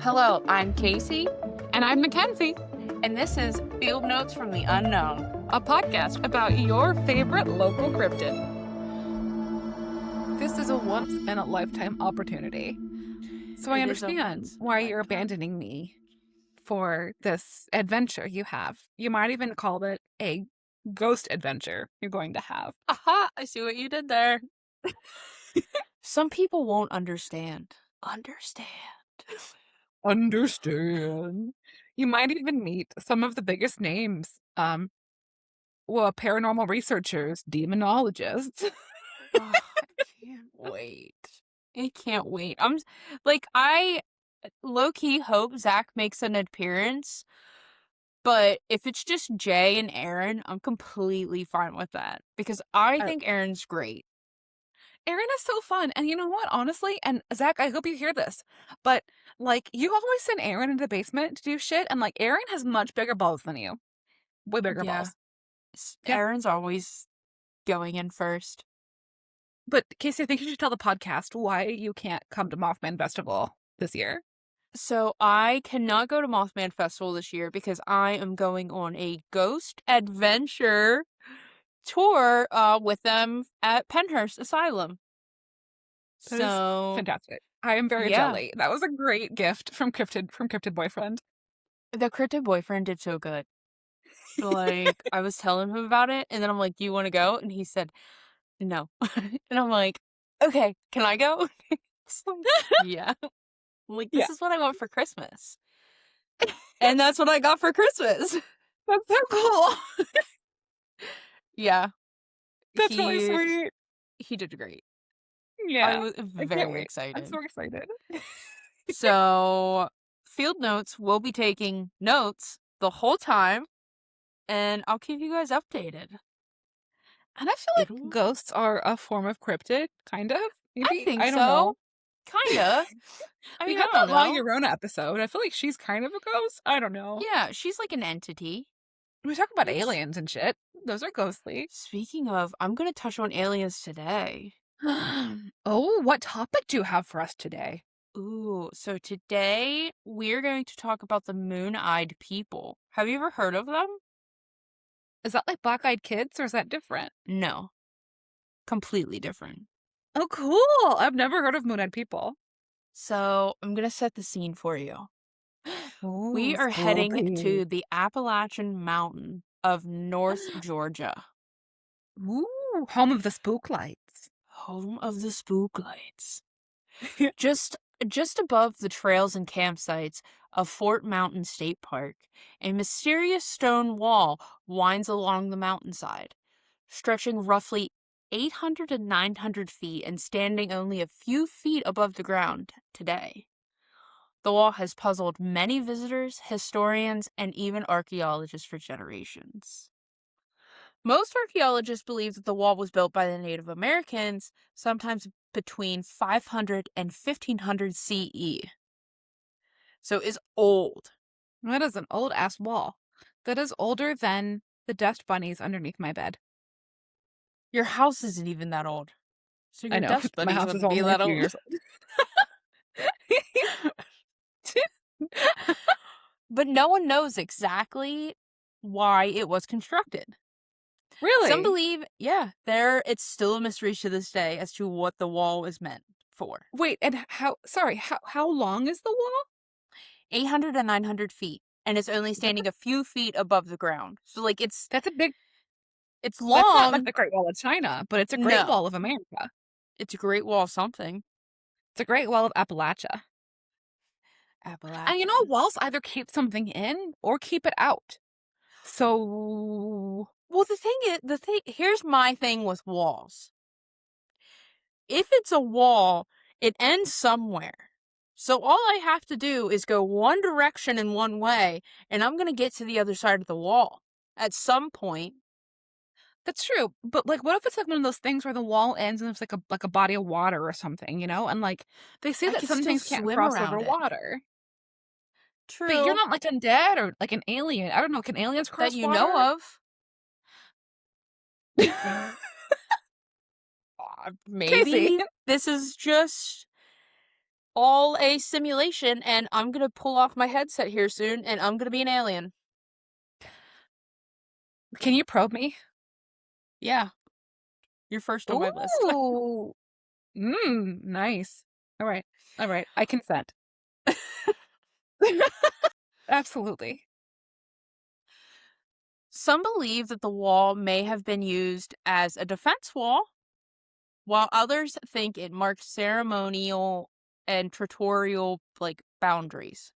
Hello, I'm Casey, And I'm Mackenzie, and this is Field Notes from the Unknown. a podcast about your favorite local cryptid. This is a once-in-a-lifetime opportunity. So I It is a understand why you're once-in-a-lifetime. abandoning me for this adventure you have. You might even call it a ghost adventure you're going to have. Aha, I see what you did there. Some people won't understand. Understand. You might even meet some of the biggest names. Paranormal researchers, demonologists. Oh, I can't wait. I can't wait. I low-key hope Zach makes an appearance, but if it's just Jay and Aaron, I'm completely fine with that because I think Aaron's great. Aaron is so fun. And you know what? Honestly, and Zach, I hope you hear this, but you always send Aaron into the basement to do shit, and Aaron has much bigger balls than you. Way bigger Yeah. balls. Yeah. Aaron's always going in first. But Casey, I think you should tell the podcast why you can't come to Mothman Festival this year. So I cannot go to Mothman Festival this year because I am going on a ghost adventure tour with them at Penhurst Asylum. That is fantastic. I am very jelly. That was a great gift from Cryptid Boyfriend. The Cryptid Boyfriend did so good. I was telling him about it, and then I'm like, "Do you want to go?" And he said, "No." And I'm like, "Okay, can I go?" Yeah. I'm like, this is what I want for Christmas. And that's what I got for Christmas. That's so cool. Yeah. That's really sweet. He did great. Yeah. I was very excited. I'm so excited. So, Field Notes will be taking notes the whole time, and I'll keep you guys updated. And I feel like ghosts are a form of cryptid, kind of. Maybe. I think I don't so. know. Kinda. We had that La Llorona episode. I feel like she's kind of a ghost. I don't know. Yeah, she's like an entity. We talk about aliens and shit. Those are ghostly. Speaking of, I'm going to touch on aliens today. Oh, what topic do you have for us today? Ooh, so today we're going to talk about the moon-eyed people. Have you ever heard of them? Is that like black-eyed kids, or is that different? No. Completely different. Oh, cool. I've never heard of moon-eyed people. So, I'm going to set the scene for you. Ooh, we are heading to the Appalachian Mountain of North Georgia. Ooh, home of the spook lights. Home of the spook lights. Just above the trails and campsites of Fort Mountain State Park, a mysterious stone wall winds along the mountainside, stretching roughly 800 to 900 feet and standing only a few feet above the ground today. The wall has puzzled many visitors, historians, and even archaeologists for generations. Most archaeologists believe that the wall was built by the Native Americans, sometimes between 500 and 1500 CE. So it's old. That is an old-ass wall. That is older than the dust bunnies underneath my bed. Your house isn't even that old. So your I know. dust bunnies My house is wouldn't be only that a few old. years old. But no one knows exactly why it was constructed. Really? Some believe, it's still a mystery to this day as to what the wall is meant for. Wait, and how long is the wall? 800 and 900 feet, and it's only standing a few feet above the ground. So, that's a big... It's long. That's not like the Great Wall of China, but it's a Great Wall of America. It's a Great Wall of something. It's a Great Wall of Appalachia. And you know, walls either keep something in or keep it out. So... Well, here's my thing with walls. If it's a wall, it ends somewhere. So all I have to do is go one direction in one way, and I'm going to get to the other side of the wall at some point. That's true. But what if it's one of those things where the wall ends and there's like a body of water or something, you know? And they say that some things can't cross over water. True. But you're not undead or an alien. I don't know. Can aliens cross that you water? know of? Maybe. Casey. This is just all a simulation, and I'm gonna pull off my headset here soon, and I'm gonna be an alien. Can you probe me? Yeah, you're first on my list. Ooh. Nice. All right. All right. I consent. Absolutely. Some believe that the wall may have been used as a defense wall, while others think it marked ceremonial and territorial boundaries.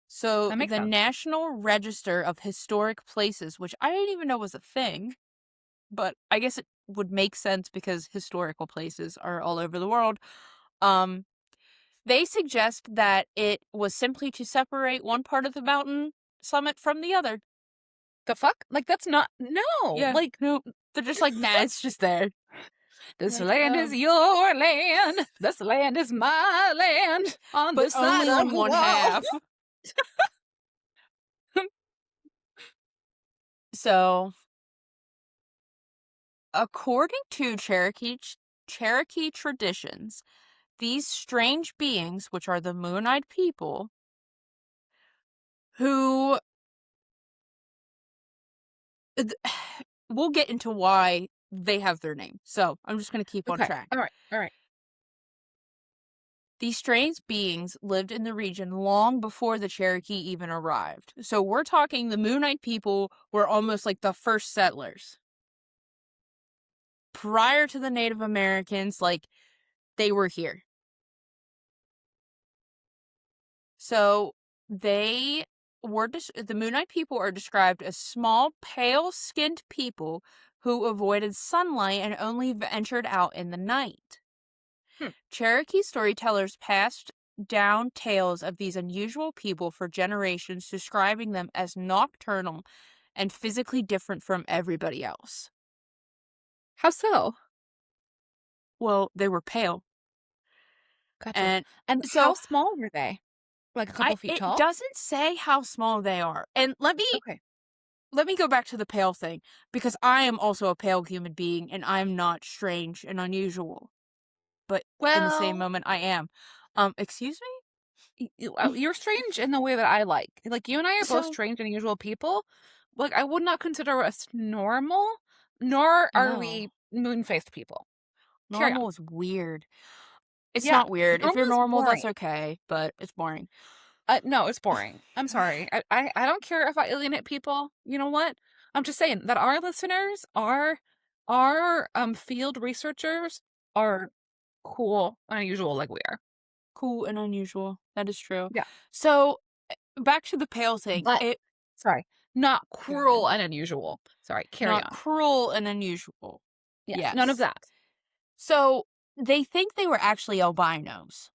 So That makes the sense. National Register of Historic Places, which I didn't even know was a thing, but I guess it would make sense because historical places are all over the world. Um, they suggest that it was simply to separate one part of the mountain summit from the other. The fuck? Like, that's not. No. Yeah, Like, no, they're just like, nah, it's just there. this Like, land is your land. This land is my land on but this side only of on the one wall. half. So, according to Cherokee traditions, these strange beings, which are the Moonlight people, who we'll get into why they have their name. So, I'm just going to keep on Okay. track. All right. All right. These strange beings lived in the region long before the Cherokee even arrived. So, we're talking the Moonlight people were almost like the first settlers. Prior to the Native Americans, they were here. So they the Moonite people are described as small, pale-skinned people who avoided sunlight and only ventured out in the night. Hmm. Cherokee storytellers passed down tales of these unusual people for generations, describing them as nocturnal and physically different from everybody else. How so? Well, they were pale. Gotcha. And And so how small were they? Like a couple feet it tall? doesn't say how small they are. And Okay. let me go back to the pale thing, because I am also a pale human being and I'm not strange and unusual. But in the same Well, moment I am. Excuse me? you're strange in the way that I like. Like, you and I are both So strange and unusual people. Like, I would not consider us normal, nor are we no. moon-faced people. Carry on. Normal is weird. It's Yeah, not weird. If normal you're is normal, that's boring. okay, but it's boring. No, it's boring. I'm sorry. I don't care if I alienate people. You know what? I'm just saying that our listeners are field researchers are cool, unusual like we are. Cool and unusual. That is true. Yeah. So back to the pale thing. But It sorry, not Go ahead. cruel and unusual. Sorry, carry Not on. cruel and unusual. Yes, none of Yes. that. So they think they were actually albinos.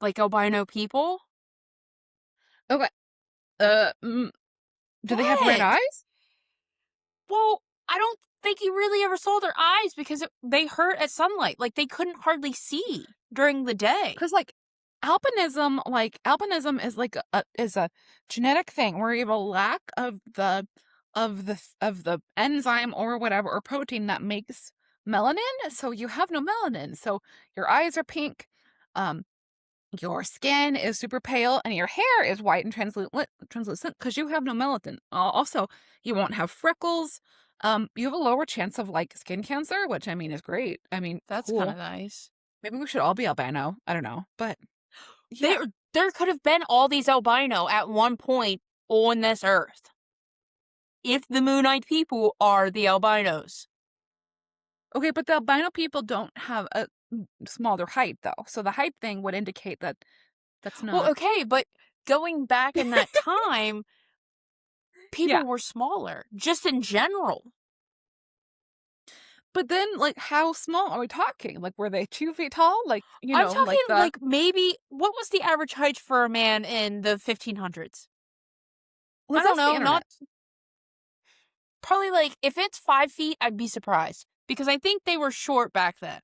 Like albino people? Okay. Uh, mm, do they have red What? eyes? Well, I don't think you really ever saw their eyes because they hurt at sunlight. Like, they couldn't hardly see during the day. Because albinism is like a genetic thing where you have a lack of the enzyme or whatever or protein that makes melanin, so you have no melanin. So your eyes are pink, um, your skin is super pale, and your hair is white and translucent because you have no melanin. Also, you won't have freckles. You have a lower chance of like skin cancer, which I mean is great. I mean, That's kind of cool. nice. Maybe we should all be albino. I don't know, but yeah. There could have been all these albino at one point on this earth. If the Moonite people are the albinos. Okay, but the albino people don't have a smaller height though. So the height thing would indicate that that's Well, not. okay, but going back in that time, Yeah. people were smaller, just in general. But then like how small are we talking? Like were they 2 feet tall? Like, I'm like talking the maybe, what was the average height for a man in the 1500s? I let's don't ask the know, not internet. probably if it's 5 feet, I'd be surprised because I think they were short back then.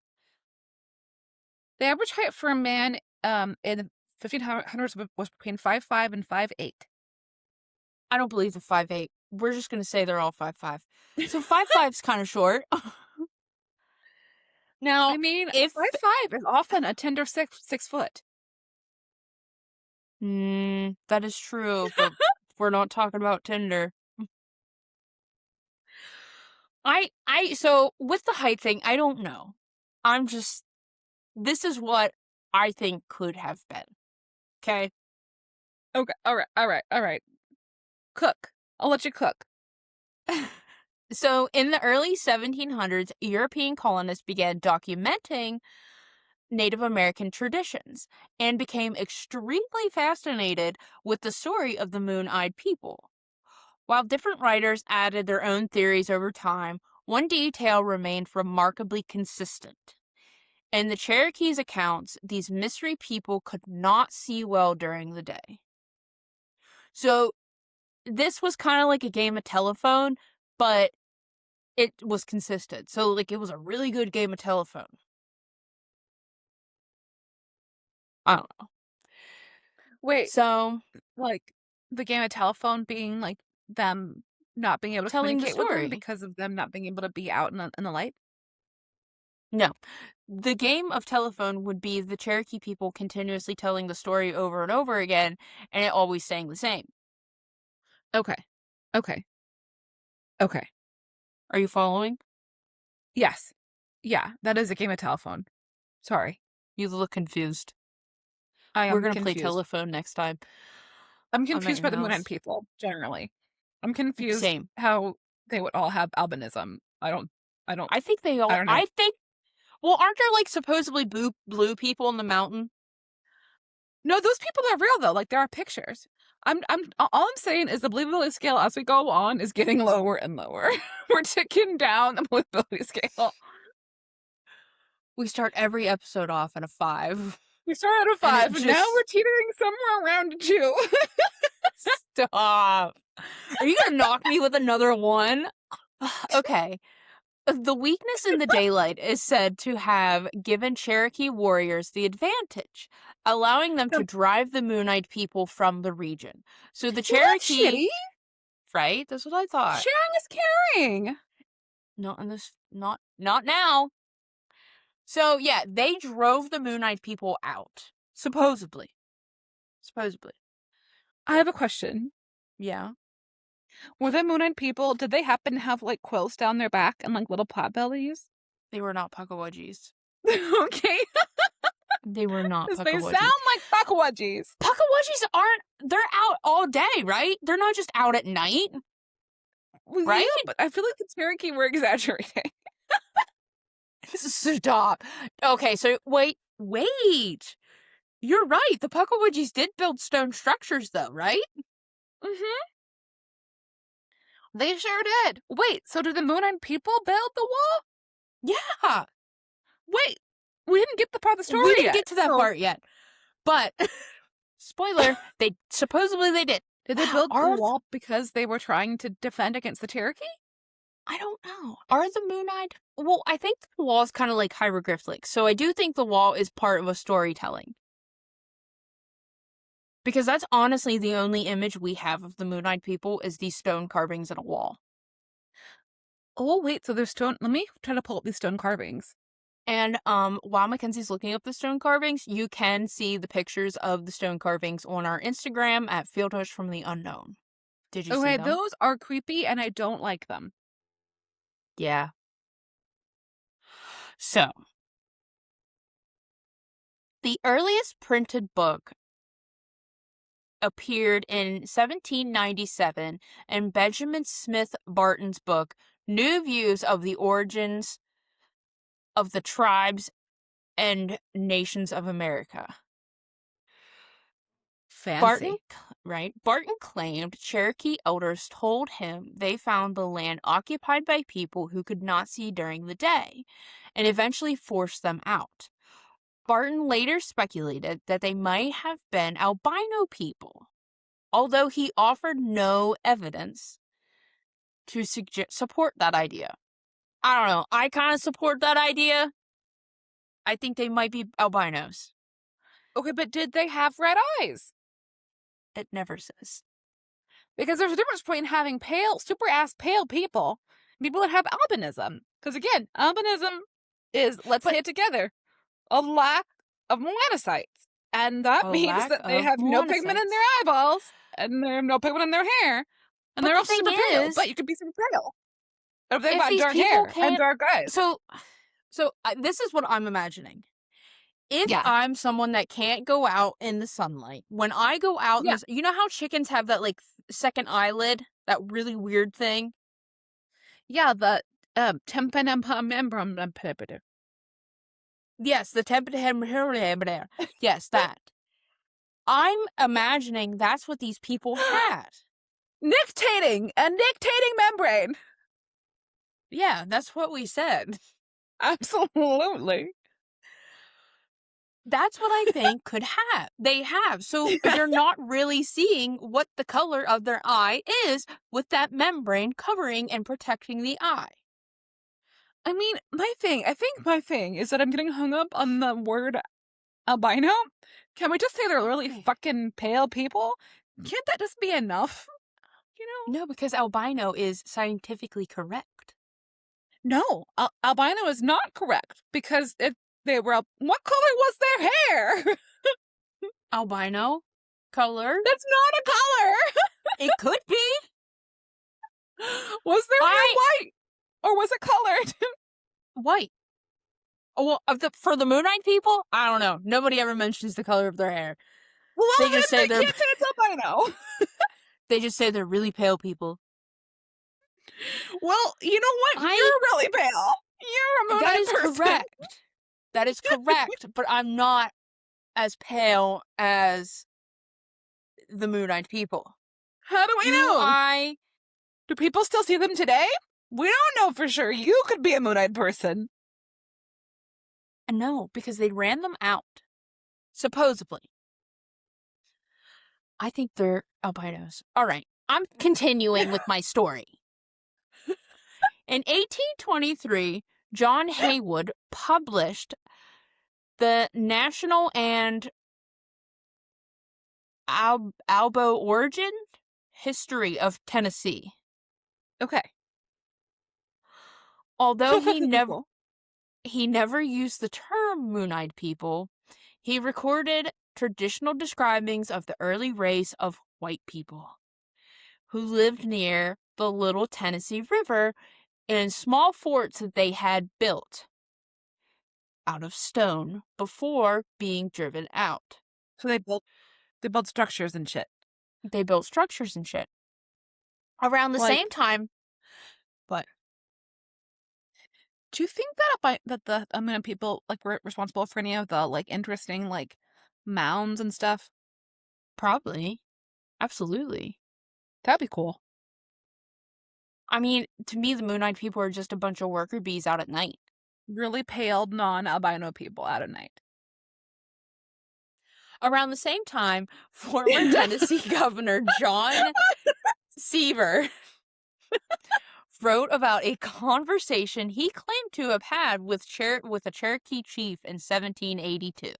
The average height for a man in the 1500s was between 5'5" and 5'8". I don't believe the 5'8". We're just gonna say they're all 5'5". So 5'5's kind of short. Now, I mean, a if 5'5" is often a tender 6 foot. that is true, but we're not talking about Tinder. So with the height thing, I don't know. I'm just this is what I think could have been. Okay? Okay, alright. Cook. I'll let you cook. So in the early 1700s, European colonists began documenting Native American traditions and became extremely fascinated with the story of the Moon-Eyed People. While different writers added their own theories over time, one detail remained remarkably consistent. In the Cherokees' accounts, these mystery people could not see well during the day. So this was kind of like a game of telephone, but it was consistent. So like it was a really good game of telephone. I don't know. Wait, So like, the game of telephone being, like, them not being able to telling the communicate with them story. because of them not being able to be out in the light? No. The game of telephone would be the Cherokee people continuously telling the story over and over again, and it always staying the same. Okay. Okay. Okay. Are you following? Yes. Yeah, that is a game of telephone. Sorry. You look confused. I We're am gonna play confused. telephone next time. I'm I'm at confused your by the Moonlight house. people, generally. I'm confused Same. how they would all have albinism. I don't I think they I all. don't know. I think. Well, aren't there like supposedly blue people in the mountain? No, those people are real though. Like, there are pictures. All I'm saying is the believability scale as we go on is getting lower and lower. We're ticking down the believability scale. We start every episode off at a 5, We started at a and it 5, and now we're just teetering somewhere around a 2. stop. Are you gonna knock me with another one? Okay. The weakness in the daylight is said to have given Cherokee warriors the advantage, allowing them to Um, drive the Moonite people from the region. So the well, that's Cherokee, shitty. right? That's what I thought. Sharing is caring. Not in this, not now. So yeah, they drove the Moonite people out, supposedly. Supposedly, I have a question. yeah. Were the Moonlight people, did they happen to have, like, quills down their back and, like, little pot bellies? They were not Puckawudgies. Okay. They were not Because they Puckawudgies. sound like buckwudgies. Puckawudgies aren't. They're out all day, right? They're not just out at night, Well, yeah, right? but I feel like the Cherokee were exaggerating. Stop. Okay, so wait. You're right. The Puckawudgies did build stone structures, though, right? Mm-hmm. They sure did. Wait, so did the Moonlight people build the wall? Yeah. Wait, we didn't get the part of the story We didn't yet. get to that part yet, but spoiler, they supposedly they did. Did they build the Are wall because they were trying to defend against the Cherokee? I don't know. Are the Moon-Eyed? Well, I think the wall is kind of like hieroglyphic, so I do think the wall is part of a storytelling. Because that's honestly the only image we have of the Moon-Eyed people is these stone carvings in a wall. Oh, wait, so there's stone. Let me try to pull up these stone carvings. And while Mackenzie's looking up the stone carvings, you can see the pictures of the stone carvings on our Instagram at Fieldhouse from the Unknown. Did you see Okay, them? those are creepy and I don't like them. Yeah. So, the earliest printed book appeared in 1797 in Benjamin Smith Barton's book, New Views of the Origins of the Tribes and Nations of America. Barton, Fancy. right? Barton claimed Cherokee elders told him they found the land occupied by people who could not see during the day and eventually forced them out. Barton later speculated that they might have been albino people, although he offered no evidence to support that idea. I don't know. I kind of support that idea. I think they might be albinos. Okay, but did they have red eyes? It never says. Because there's a difference between having pale, super ass pale people and people that have albinism. Because again, albinism is, let's But say it together, a lack of melanocytes. And that a means lack that they of have no pigment in their melanocytes. eyeballs, and they have no pigment in their hair, and But they're the also thing super pale, is, but you could be super pale. If they've if got these dark people hair and can't, dark eyes. this is what I'm imagining. If Yeah. I'm someone that can't go out in the sunlight, when I go out in Yeah. this, you know how chickens have that like second eyelid, that really weird thing? Yeah, the tympanium. Yes, the yes, that. I'm imagining that's what these people had. Nictating membrane. Yeah, that's what we said. Absolutely. That's what I think they have. So you're not really seeing what the color of their eye is with that membrane covering and protecting the eye. I mean, I think my thing is that I'm getting hung up on the word albino. Can we just say they're really Why? fucking pale people? Can't that just be enough? You No, because albino is scientifically correct. know? No, albino is not correct because if they were, what color was their hair? Albino color? That's not a color. It could be. Was their hair white or was it colored? White. Well, for the Moonlight people, I don't know. Nobody ever mentions the color of their hair. Well, They then just say they can't say it's albino. they just say they're really pale people. Well, you know what? You're really pale. You're a That Moonlight is person. correct. That is correct, but I'm not as pale as the Moonlight people. How do we know? Do people still see them today? We don't know for sure. You could be a Moonlight person. No, because they ran them out. Supposedly. I think they're albinos. All right, I'm continuing with my story. In 1823, John Haywood published the National and Albo Origin History of Tennessee. Okay. Although Cool. he never used the term Moon-Eyed People, he recorded traditional describings of the early race of white people who lived near the Little Tennessee River in small forts that they had built out of stone before being driven out. So they built structures and shit. They built structures and shit. Around the same time, but do you think that the Amina people like were responsible for any of the like interesting like mounds and stuff? probably, absolutely. That'd be cool. I mean, to me, the Moon-Eyed People are just a bunch of worker bees out at night. Really pale non-albino people out at night. Around the same time, former Tennessee Governor John Seaver wrote about a conversation he claimed to have had with a Cherokee chief in 1782. Okay.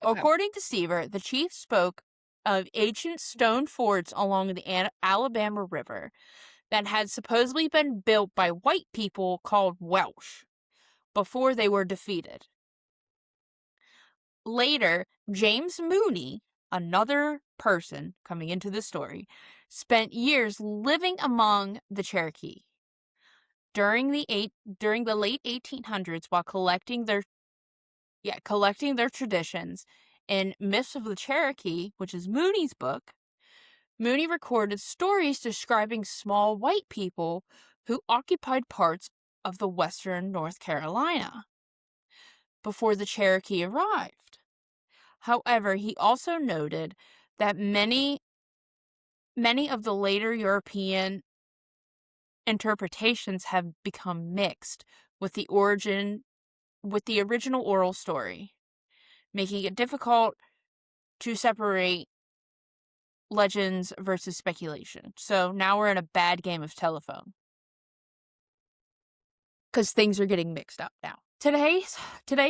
According to Seaver, the chief spoke of ancient stone forts along the Alabama River that had supposedly been built by white people called Welsh before they were defeated. Later, James Mooney, another person coming into the story, spent years living among the Cherokee. During the late 1800s, while collecting their traditions in Myths of the Cherokee, which is Mooney's book, Mooney recorded stories describing small white people who occupied parts of the western North Carolina before the Cherokee arrived. However, he also noted that many of the later European interpretations have become mixed with the original oral story, making it difficult to separate legends versus speculation. So now we're in a bad game of telephone, because things are getting mixed up now. Today,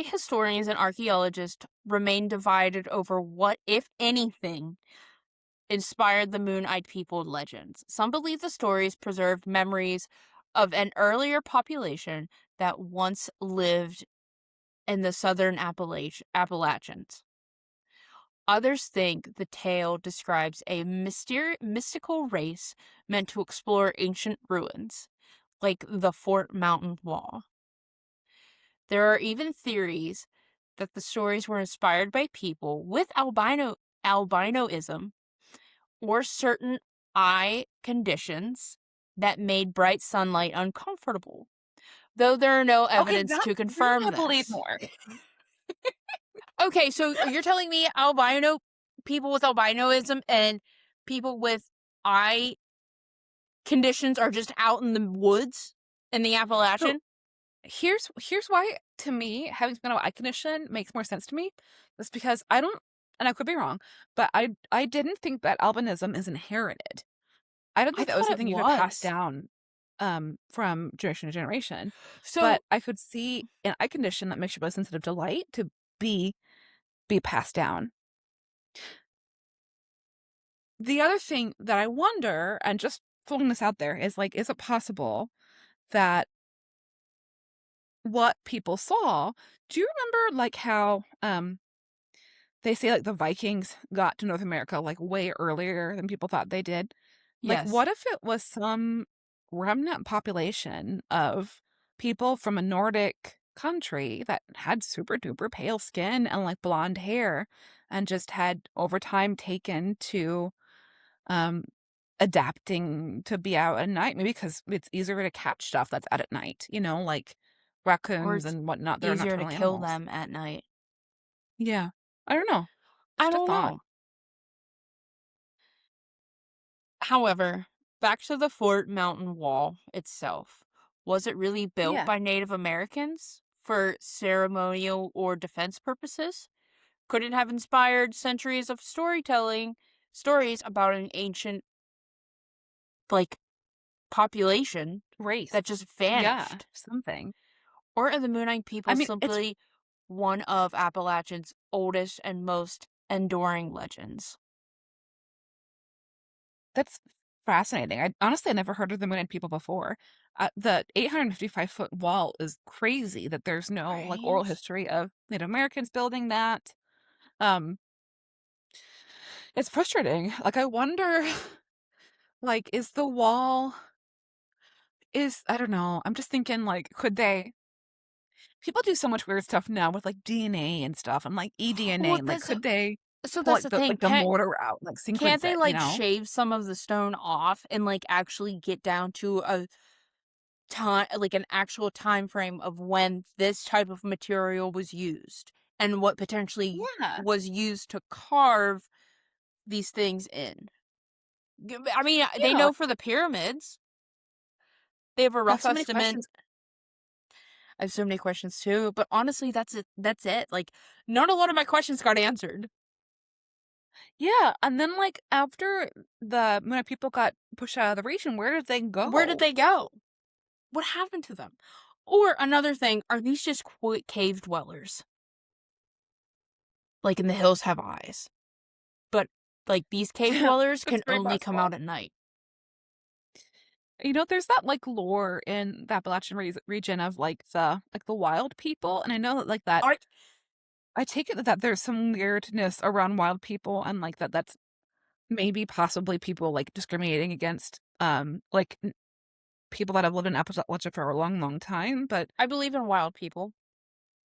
historians and archaeologists remain divided over what, if anything, inspired the Moon-Eyed People legends. Some believe the stories preserved memories of an earlier population that once lived and the southern Appalachians. Others think the tale describes a mystical race meant to explore ancient ruins, like the Fort Mountain Wall. There are even theories that the stories were inspired by people with albinoism or certain eye conditions that made bright sunlight uncomfortable, though there are no Okay, evidence that to that confirm I believe this. more. Okay, so you're telling me people with albinoism and people with eye conditions are just out in the woods in the So Appalachian? here's why to me having spinal eye condition makes more sense to me. That's because I don't, and I could be wrong, but I didn't think that albinism is inherited. I don't I think that was thought it something you could pass was. down from generation to generation. So But I could see an eye condition that makes you really sensitive to light to be be passed down. The other thing that I wonder, and just throwing this out there, is like, is it possible that what people saw, do you remember like how they say like the Vikings got to North America like way earlier than people thought they did? Like, yes, what if it was some remnant population of people from a Nordic country that had super duper pale skin and like blonde hair and just had over time taken to um adapting to be out at night, maybe because it's easier to catch stuff that's out at night, like or raccoons it's and whatnot. They're easier to nocturnal kill animals. them at night. Yeah. I don't know. I Just a don't thought. know. However, back to the Fort Mountain Wall itself. Was it really built Yeah. by Native Americans for ceremonial or defense purposes? Could it have inspired centuries of stories about an ancient, like, population Race. that just Yeah. vanished? Something. Or are the Moonite I people mean, it's simply one of Appalachian's oldest and most enduring legends? that's fascinating. I honestly never heard of the Moonlight people before. The 855-foot wall is crazy that there's no like oral Right? history of Native Americans building that. Um, it's frustrating. Like I wonder, like, is the wall is I don't know. I'm just thinking like, could they people do so much weird stuff now with like DNA and stuff and like eDNA. Well, And, like, could they pull that's like the the thing. mortar out, like Can't sequence they it, like shave some of the stone off and like actually get down to a time, like an actual time frame of when this type of material was used and what potentially Yeah. was used to carve these things in? I mean, they Yeah. know for the pyramids, they have a I have rough so many estimate. questions. I have so many questions too, but honestly, that's it. That's it. Like, not a lot of my questions got answered. Yeah, and then, like, after the Muna people got pushed out of the region, where did they Where did go? they go? What happened to them? Or another thing, are these just cave dwellers? Like in the hills have eyes. But like these cave Yeah, dwellers that's can very only come out possible. at night. There's that, like, lore in the Appalachian region of, like, the wild people, and I know that, like, that I I take it that there's some weirdness around wild people and, like, that's maybe possibly people, like, discriminating against, like, n people that have lived in Appalachia for a long, long time, but I believe in wild people.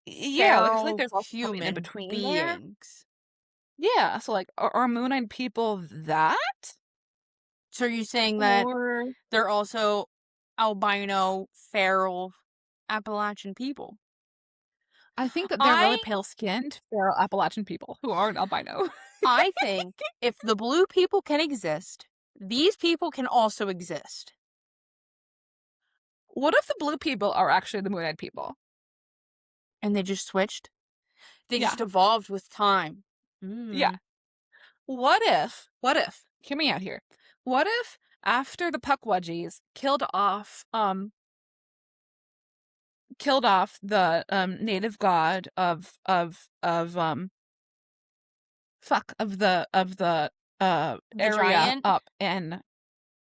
yeah, like, I feel like Feral there's also something in human between there. beings. Yeah, so, like, are Moonite people that? So are you saying that Or they're also albino, feral Appalachian people? I think that they're really I pale-skinned, feral Appalachian people who aren't albino. I think if the blue people can exist, these people can also exist. What if the blue people are actually the Moon-Eyed people? And they just switched? They Yeah, just evolved with time. yeah. Mm. What if hear me out here. What if after the Puckwudgies killed off the, native god of the The area giant? up in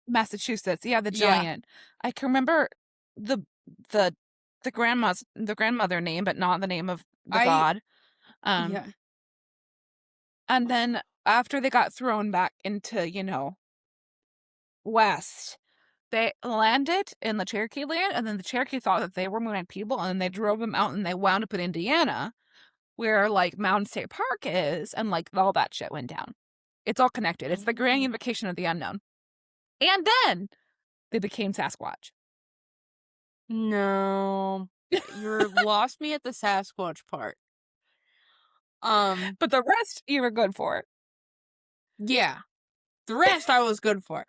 Massachusetts. Yeah, the Yeah. giant. I can remember the the the grandmother name, but not the name of the god. Yeah. And then after they got thrown back into, west, they landed in the Cherokee land, and then the Cherokee thought that they were Moonlight people, and then they drove them out, and they wound up in Indiana, where, like, Mountain State Park is, and, like, all that shit went down. It's all connected. It's the grand invocation of the unknown. And then they became Sasquatch. No. You lost me at the Sasquatch part. But the rest you were good for. Yeah. The rest I was good for.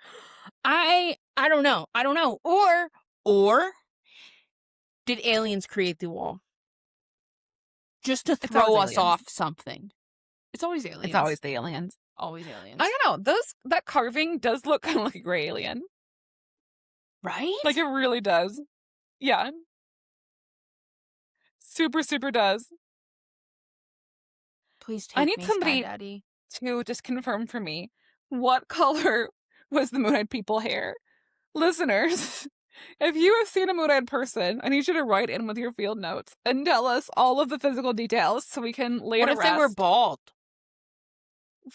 I don't know. I don't know. Or did aliens create the wall? Just to throw us off something. It's always aliens. It's always the aliens. Always aliens. I don't know. That carving does look kind of like a gray alien. Right? Like, it really does. Yeah. Super, super does. Please take I need me, somebody Sky Daddy. to just confirm for me, what color was the Moon-Eyed People hair? Listeners, if you have seen a Moon-Eyed person, I need you to write in with your field notes and tell us all of the physical details so we can lay What to if rest. they were bald?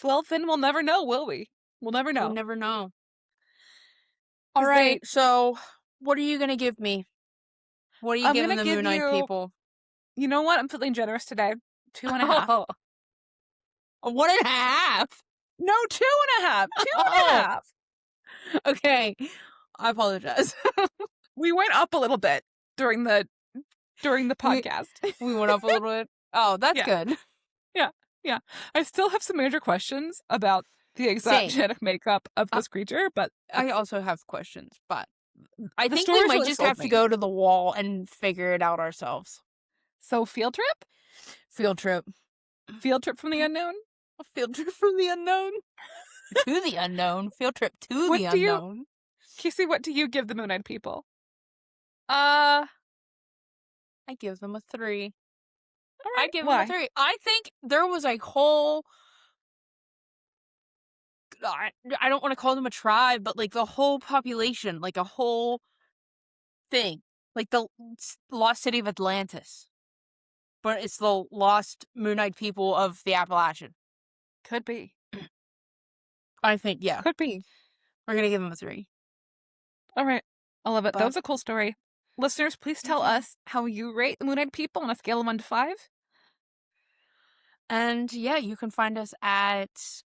Well, then we'll never know, will we? We'll never know. We'll never know. All right, so what are you going to give me? What are you giving the Moon-Eyed People? You know what? I'm feeling generous today. 2.5. Oh, 1.5? No, 2.5. 2.5. Okay, I apologize. We went up a little bit during the podcast. We went up a little bit. Oh, that's good. Yeah. I still have some major questions about the exact genetic makeup of this creature, but I also have questions, but I think story we might really just sold have to me. go to the wall and figure it out ourselves. So, field trip? Field trip. Field trip from the unknown? A field trip from the unknown? To the unknown. Field trip to the unknown. Casey, what do you give the Moon-Eyed People? I give them a 3. All right. I give them a 3. I think there was a whole... I don't want to call them a tribe, but like the whole population, like a whole thing. Like the lost city of Atlantis. But it's the lost Moon-Eyed People of the Appalachian. Could be. I think, yeah. Could be. We're going to give them a 3. All right. I love it. That was a cool story. Listeners, please tell us how you rate the Moon-Eyed People on a scale of 1 to 5. And yeah, you can find us at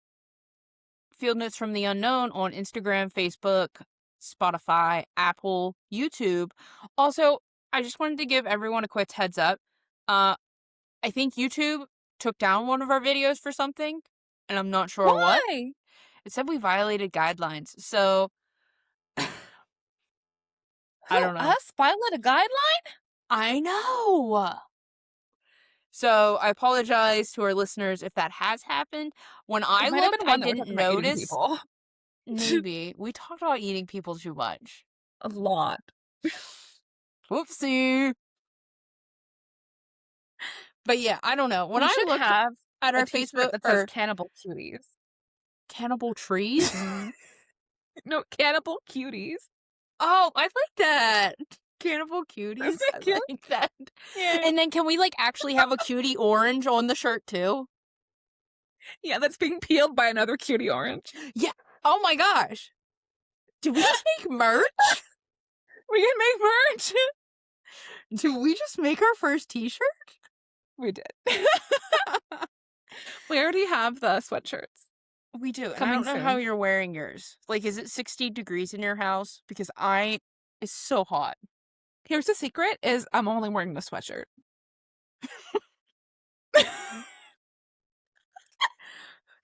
Field Notes from the Unknown on Instagram, Facebook, Spotify, Apple, YouTube. Also, I just wanted to give everyone a quick heads up. I think YouTube took down one of our videos for something, and I'm not sure what. It said we violated guidelines, so I don't know. Us violate a guideline? I know. So I apologize to our listeners if that has happened. When I looked, I didn't notice. Maybe. We talked about eating people too much. A lot. Whoopsie. But yeah, I don't know. When I looked at our Facebook that says Cannibal Cuties. Cannibal Trees? No, Cannibal Cuties. Oh, I like that. Cannibal Cuties. I like that. Yeah. And then can we like actually have a cutie orange on the shirt too? Yeah, that's being peeled by another cutie orange. Yeah. Oh my gosh. Did we just make merch? We can make merch. Did we just make our first t-shirt? We did. We already have the sweatshirts. We do. And I don't know how you're wearing yours. Like, is it 60 degrees in your house? Because it's so hot. Here's the secret, is I'm only wearing the sweatshirt.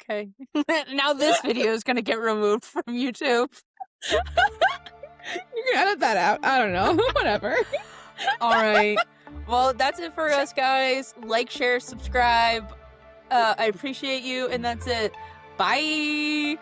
Okay. Now this video is going to get removed from YouTube. You can edit that out. I don't know. Whatever. All right. Well, that's it for us, guys. Like, share, subscribe. I appreciate you, and that's it. Bye!